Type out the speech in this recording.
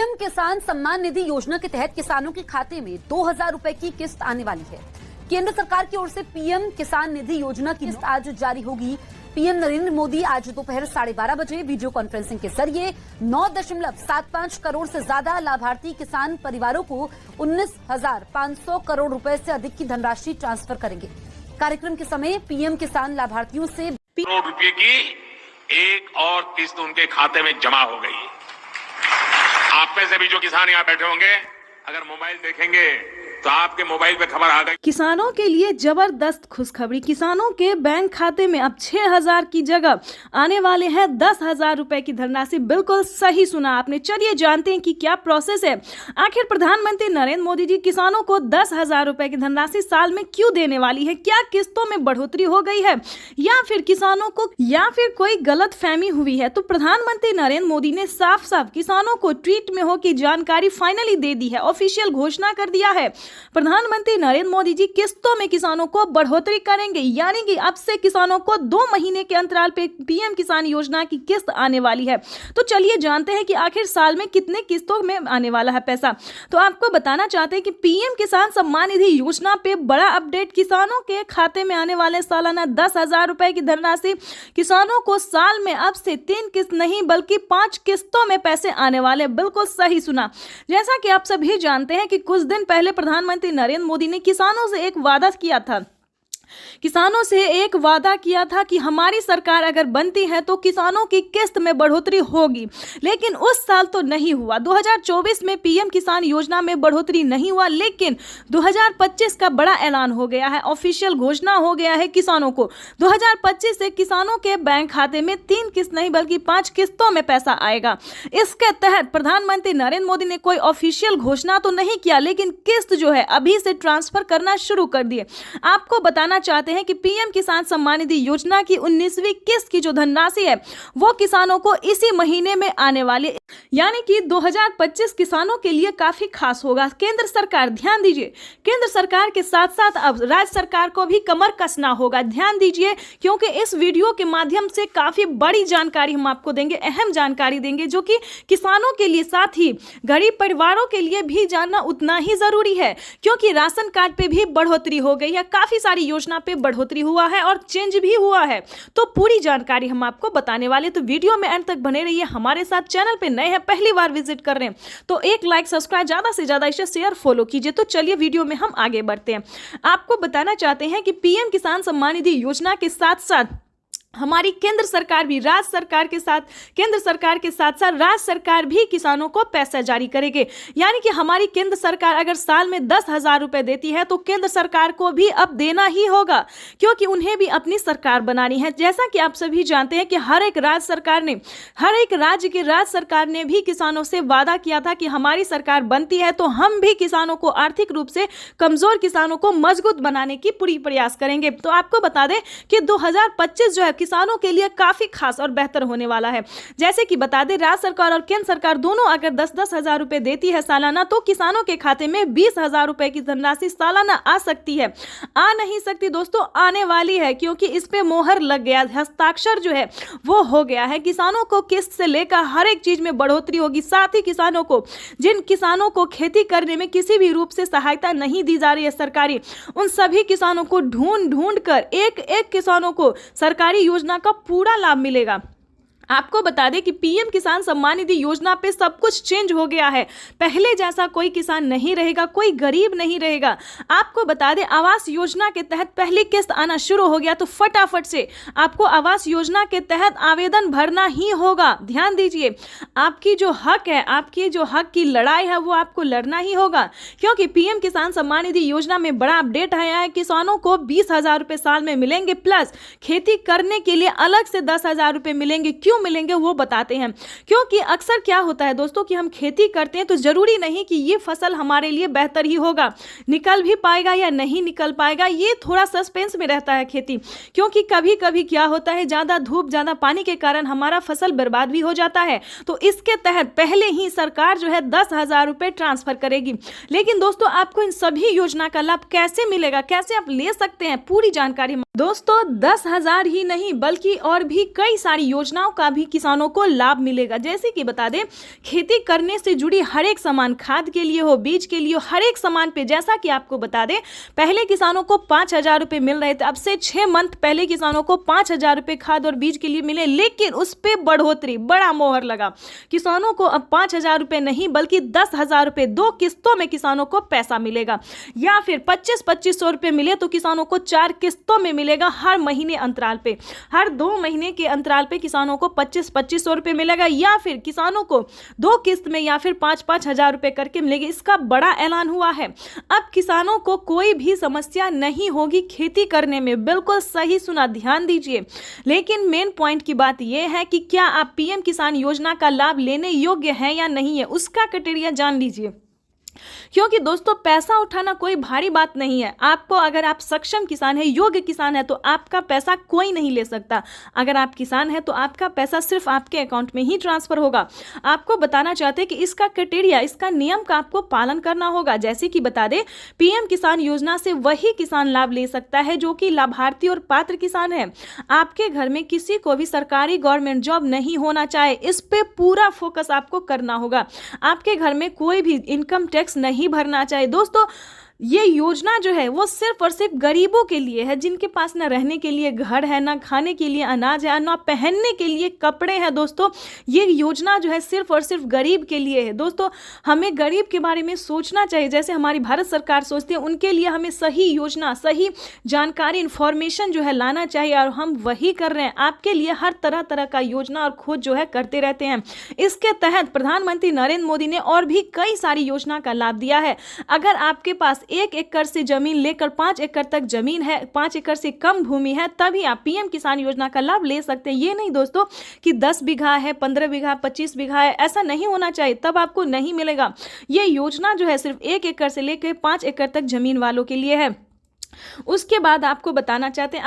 PM किसान सम्मान निधि योजना के तहत किसानों के खाते में 2000 रुपए की किस्त आने वाली है। केंद्र सरकार की ओर से पीएम किसान निधि योजना की किस्त आज जारी होगी। पीएम नरेंद्र मोदी आज दोपहर 12:30 बजे वीडियो कॉन्फ्रेंसिंग के जरिए 9.75 करोड़ से ज्यादा लाभार्थी किसान परिवारों को 19,500 करोड़ रुपए से अधिक की धनराशि ट्रांसफर करेंगे। कार्यक्रम के समय पीएम किसान लाभार्थियों से करोड़ रुपए की एक और किस्त उनके खाते में जमा हो गई। आप में से भी जो किसान यहाँ बैठे होंगे, अगर मोबाइल देखेंगे तो आपके मोबाइल पे खबर आ गई। किसानों के लिए जबरदस्त खुशखबरी। किसानों के बैंक खाते में अब 6,000 की जगह आने वाले हैं 10,000 रुपए की धनराशि। बिल्कुल सही सुना आपने। चलिए जानते हैं कि क्या प्रोसेस है। आखिर प्रधानमंत्री नरेंद्र मोदी जी किसानों को 10,000 रुपए की धनराशि साल में क्यों देने वाली है? क्या किस्तों में बढ़ोतरी हो गई है या फिर किसानों को कोई गलत फहमी हुई है? तो प्रधानमंत्री नरेंद्र मोदी ने साफ साफ किसानों को ट्वीट में हो की जानकारी फाइनली दे दी है, ऑफिशियल घोषणा कर दिया है। प्रधानमंत्री नरेंद्र मोदी जी किस्तों में किसानों को बढ़ोतरी करेंगे, यानी कि अब से किसानों को 2 महीने के अंतराल पे पीएम किसान योजना की किस्त आने वाली है। तो चलिए जानते हैं कि आखिर साल में कितने किस्तों में आने वाला है पैसा। तो आपको बताना चाहते हैं कि पीएम किसान सम्मान निधि योजना पे बड़ा अपडेट। किसानों के खाते में आने वाले सालाना 10,000 रुपए की धनराशि किसानों को साल में अब से 3 किस्त नहीं बल्कि 5 किस्तों में पैसे आने वाले। बिल्कुल सही सुना। जैसा कि आप सभी जानते हैं कि कुछ दिन पहले प्रधानमंत्री नरेंद्र मोदी ने किसानों से एक वादा किया था कि हमारी सरकार अगर बनती है तो किसानों की किस्त में बढ़ोतरी होगी, लेकिन उस साल तो नहीं हुआ। 2024 में पीएम किसान योजना में बढ़ोतरी नहीं हुआ, लेकिन 2025 का बड़ा ऐलान हो गया है, ऑफिशियल घोषणा हो गया है किसानों को। 2025 से किसानों के बैंक खाते में 3 किस्त नहीं बल्कि 5 किस्तों में पैसा आएगा। इसके तहत प्रधानमंत्री नरेंद्र मोदी ने कोई ऑफिशियल घोषणा तो नहीं किया, लेकिन किस्त जो है अभी से ट्रांसफर करना शुरू कर दिए। आपको बताना चाहते हैं कि पीएम किसान सम्मान निधि योजना की 19वीं किस्त की जो धनराशि है वो किसानों को इसी महीने में आने वाली, यानी कि 2025 किसानों के लिए काफी खास होगा। केंद्र सरकार, ध्यान दीजिए, केंद्र सरकार के साथ साथ अब राज्य सरकार को भी कमर कसना होगा। ध्यान दीजिए, क्योंकि इस वीडियो के माध्यम से काफी बड़ी जानकारी हम आपको देंगे, अहम जानकारी देंगे, जो कि किसानों के लिए साथ ही गरीब परिवारों के लिए भी जानना उतना ही जरूरी है, क्योंकि राशन कार्ड पे भी बढ़ोतरी हो गई है, काफी सारी योजना पे बढ़ोतरी हुआ है और चेंज भी हुआ है। तो पूरी जानकारी हम आपको बताने वाले, तो वीडियो में अंत तक बने रहिए हमारे साथ। चैनल पे नए हैं, पहली बार विजिट कर रहे हैं तो एक लाइक, सब्सक्राइब, ज्यादा से ज्यादा इसे शेयर, फॉलो कीजिए। तो चलिए वीडियो में हम आगे बढ़ते हैं। आपको बताना चाहते हैं कि पीएम किसान सम्मान निधि योजना के साथ साथ हमारी केंद्र सरकार भी राज्य सरकार के साथ राज्य सरकार भी किसानों को पैसा जारी करेगी। यानी कि हमारी केंद्र सरकार अगर साल में 10,000 रुपए देती है तो केंद्र सरकार को भी अब देना ही होगा, क्योंकि उन्हें भी अपनी सरकार बनानी है। जैसा कि आप सभी जानते हैं कि हर एक राज्य सरकार ने भी किसानों से वादा किया था कि हमारी सरकार बनती है तो हम भी किसानों को आर्थिक रूप से कमजोर किसानों को मजबूत बनाने की पूरी प्रयास करेंगे। तो आपको बता दें कि 2025 जो है किसानों के लिए काफी खास और बेहतर होने वाला है। जैसे कि बता दें, राज्य सरकार और केंद्र सरकार दोनों अगर 10-10 हजार रुपए देती है सालाना, तो किसानों के खाते में 20,000 रुपए की धनराशि सालाना आ सकती है। आ नहीं सकती दोस्तों, आने वाली है, क्योंकि इस पे मोहर लग गया, हस्ताक्षर जो है वो हो गया है। किसानों को किस्त से लेकर हर एक चीज में बढ़ोतरी होगी। साथ ही जिन किसानों को खेती करने में किसी भी रूप से सहायता नहीं दी जा रही है सरकारी, उन सभी किसानों को ढूंढ कर एक किसानों को सरकारी योजना का पूरा लाभ मिलेगा। आपको बता दें कि पीएम किसान सम्मान निधि योजना पे सब कुछ चेंज हो गया है। पहले जैसा कोई किसान नहीं रहेगा, कोई गरीब नहीं रहेगा। आपको बता दें, आवास योजना के तहत पहली किस्त आना शुरू हो गया, तो फटाफट से आपको आवास योजना के तहत आवेदन भरना ही होगा। ध्यान दीजिए, आपकी जो हक है, आपकी जो हक की लड़ाई है वो आपको लड़ना ही होगा, क्योंकि पीएम किसान सम्मान निधि योजना में बड़ा अपडेट आया है। किसानों को 20,000 रुपए साल में मिलेंगे, प्लस खेती करने के लिए अलग से 10,000 रुपए मिलेंगे। क्यों मिलेंगे वो बताते हैं, क्योंकि अक्सर क्या होता है दोस्तों कि हम खेती करते हैं तो जरूरी नहीं कि ये फसल हमारे लिए बेहतर ही होगा, निकल भी पाएगा या नहीं निकल पाएगा, ये थोड़ा सस्पेंस में रहता है खेती। क्योंकि कभी कभी क्या होता है, ज्यादा धूप, ज्यादा पानी के कारण हमारा फसल बर्बाद भी हो जाता है। तो इसके तहत पहले ही सरकार जो है 10,000 रुपए ट्रांसफर करेगी। लेकिन दोस्तों, आपको इन सभी योजना का लाभ कैसे मिलेगा, कैसे आप ले सकते हैं, पूरी जानकारी दोस्तों 10,000 ही नहीं बल्कि और भी कई सारी योजनाओं का का भी किसानों को लाभ मिलेगा। जैसे कि बता दें, खेती करने से जुड़ी हर एक सामान, खाद के लिए हो, बीज के लिए हो, हर एक सामान पे, जैसा कि आपको बता दें, पहले किसानों को 5,000 रुपये मिल रहे थे। अब से 6 मंथ पहले किसानों को 5,000 रुपये खाद और बीज के लिए मिले, लेकिन उस पर बढ़ोतरी, बड़ा मोहर लगा। किसानों को अब 5,000 रुपये नहीं बल्कि 10,000 रुपये 2 किस्तों में किसानों को पैसा मिलेगा, या फिर 25-2500 रुपये मिले तो किसानों को 4 किस्तों में मिलेगा। हर महीने अंतराल पे, हर 2 महीने के अंतराल पे किसानों को 25-2500 रुपये मिलेगा, या फिर किसानों को 2 किस्त में या फिर 5-5 हजार रुपये करके मिलेगी। इसका बड़ा ऐलान हुआ है। अब किसानों को कोई भी समस्या नहीं होगी खेती करने में। बिल्कुल सही सुना, ध्यान दीजिए। लेकिन मेन पॉइंट की बात यह है कि क्या आप पीएम किसान योजना का लाभ लेने योग्य हैं या नहीं है, उसका क्राइटेरिया जान लीजिए। क्योंकि दोस्तों, पैसा उठाना कोई भारी बात नहीं है। आपको, अगर आप सक्षम किसान है, योग्य किसान है, तो आपका पैसा कोई नहीं ले सकता। अगर आप किसान है तो आपका पैसा सिर्फ आपके अकाउंट में ही ट्रांसफर होगा। आपको बताना चाहते हैं कि इसका क्राइटेरिया, इसका नियम का आपको पालन करना होगा। जैसे कि बता दें, पीएम किसान योजना से वही किसान लाभ ले सकता है जो कि लाभार्थी और पात्र किसान है। आपके घर में किसी को भी सरकारी गवर्नमेंट जॉब नहीं होना चाहे, इस पे पूरा फोकस आपको करना होगा। आपके घर में कोई भी इनकम टैक्स नहीं भरना चाहिए। दोस्तों, ये योजना जो है वो सिर्फ और सिर्फ गरीबों के लिए है, जिनके पास ना रहने के लिए घर है, ना खाने के लिए अनाज है, ना पहनने के लिए कपड़े हैं। दोस्तों, ये योजना जो है सिर्फ और सिर्फ गरीब के लिए है। दोस्तों, हमें गरीब के बारे में सोचना चाहिए, जैसे हमारी भारत सरकार सोचती है। उनके लिए हमें सही योजना, सही जानकारी, इन्फॉर्मेशन जो है लाना चाहिए, और हम वही कर रहे हैं। आपके लिए हर तरह तरह का योजना और खोज जो है करते रहते हैं। इसके तहत प्रधानमंत्री नरेंद्र मोदी ने और भी कई सारी योजना का लाभ दिया है। अगर आपके पास 1 एकड़ से जमीन लेकर 5 एकड़ तक जमीन है, 5 एकड़ से कम भूमि है, तभी आप पीएम किसान योजना का लाभ ले सकते हैं। ये नहीं दोस्तों कि 10 बीघा है, 15 बीघा, 25 बीघा है, ऐसा नहीं होना चाहिए, तब आपको नहीं मिलेगा। ये योजना जो है सिर्फ 1 एकड़ से लेकर 5 एकड़ तक जमीन वालों के लिए है। उसके बाद आपको बताना चाहते हैं,